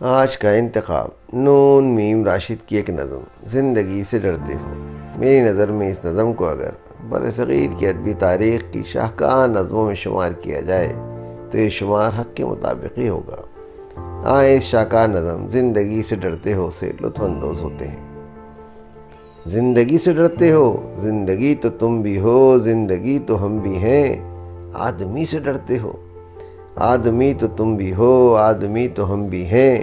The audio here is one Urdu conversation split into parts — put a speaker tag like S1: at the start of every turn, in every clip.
S1: آج کا انتخاب نون میم راشد کی ایک نظم، زندگی سے ڈرتے ہو۔ میری نظر میں اس نظم کو اگر برصغیر کی ادبی تاریخ کی شاہکار نظموں میں شمار کیا جائے تو یہ شمار حق کے مطابق ہی ہوگا۔ آئیں اس شاہکار نظم زندگی سے ڈرتے ہو سے لطف اندوز ہوتے ہیں۔ زندگی سے ڈرتے ہو، زندگی تو تم بھی ہو، زندگی تو ہم بھی ہیں، آدمی سے ڈرتے ہو۔ آدمی تو تم بھی ہو، آدمی تو ہم بھی ہیں،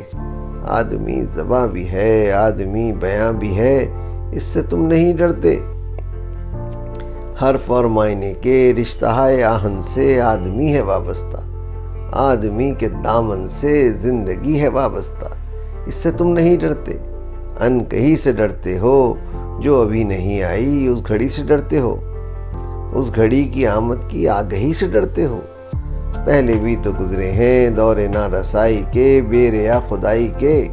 S1: آدمی زباں بھی ہے، آدمی بیاں بھی ہے، اس سے تم نہیں ڈرتے۔ حرف اور معنی کے رشتہ آہن سے آدمی ہے وابستہ، آدمی کے دامن سے زندگی ہے وابستہ، اس سے تم نہیں ڈرتے۔ ان کہیں سے ڈرتے ہو جو ابھی نہیں آئی، اس گھڑی سے ڈرتے ہو، اس گھڑی کی آمد کی آگہی سے ڈرتے ہو۔ پہلے بھی تو گزرے ہیں دور نا رسائی کے، بے ریا خدائی کے،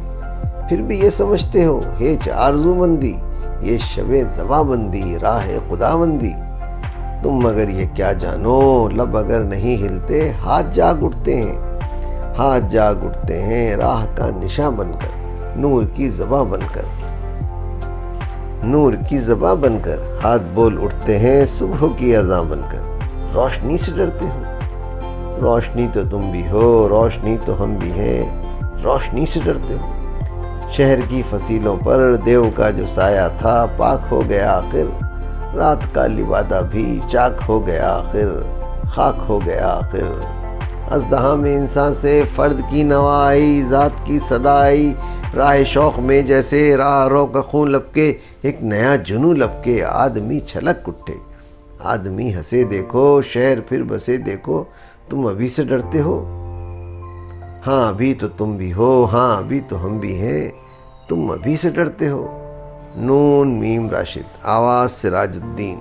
S1: پھر بھی یہ سمجھتے ہو ہیچ آرزو مندی، یہ شب زباں بندی، راہ خدا بندی۔ تم مگر یہ کیا جانو، لب اگر نہیں ہلتے ہاتھ جاگ اٹھتے ہیں، ہاتھ جاگ اٹھتے ہیں راہ کا نشاں بن کر، نور کی زباں بن کر، نور کی زباں بن کر، ہاتھ بول اٹھتے ہیں صبح کی اذاں بن کر۔ روشنی سے ڈرتے ہو، روشنی تو تم بھی ہو، روشنی تو ہم بھی ہیں، روشنی سے ڈرتے ہو۔ شہر کی فصیلوں پر دیو کا جو سایہ تھا پاک ہو گیا آخر، رات کا لبادہ بھی چاک ہو گیا آخر، خاک ہو گیا آخر۔ اژدہا میں انسان سے فرد کی نوا آئی، ذات کی صدا آئی، راہ شوق میں جیسے راہ رو کا خون لپکے، ایک نیا جنوں لپکے، آدمی چھلک اٹھے۔ آدمی ہنسے دیکھو، شہر پھر بسے دیکھو، تم ابھی سے ڈرتے ہو۔ ہاں ابھی تو تم بھی ہو، ہاں ابھی تو ہم بھی ہیں، تم ابھی سے ڈرتے ہو۔ نون میم راشد، آواز سراج الدین۔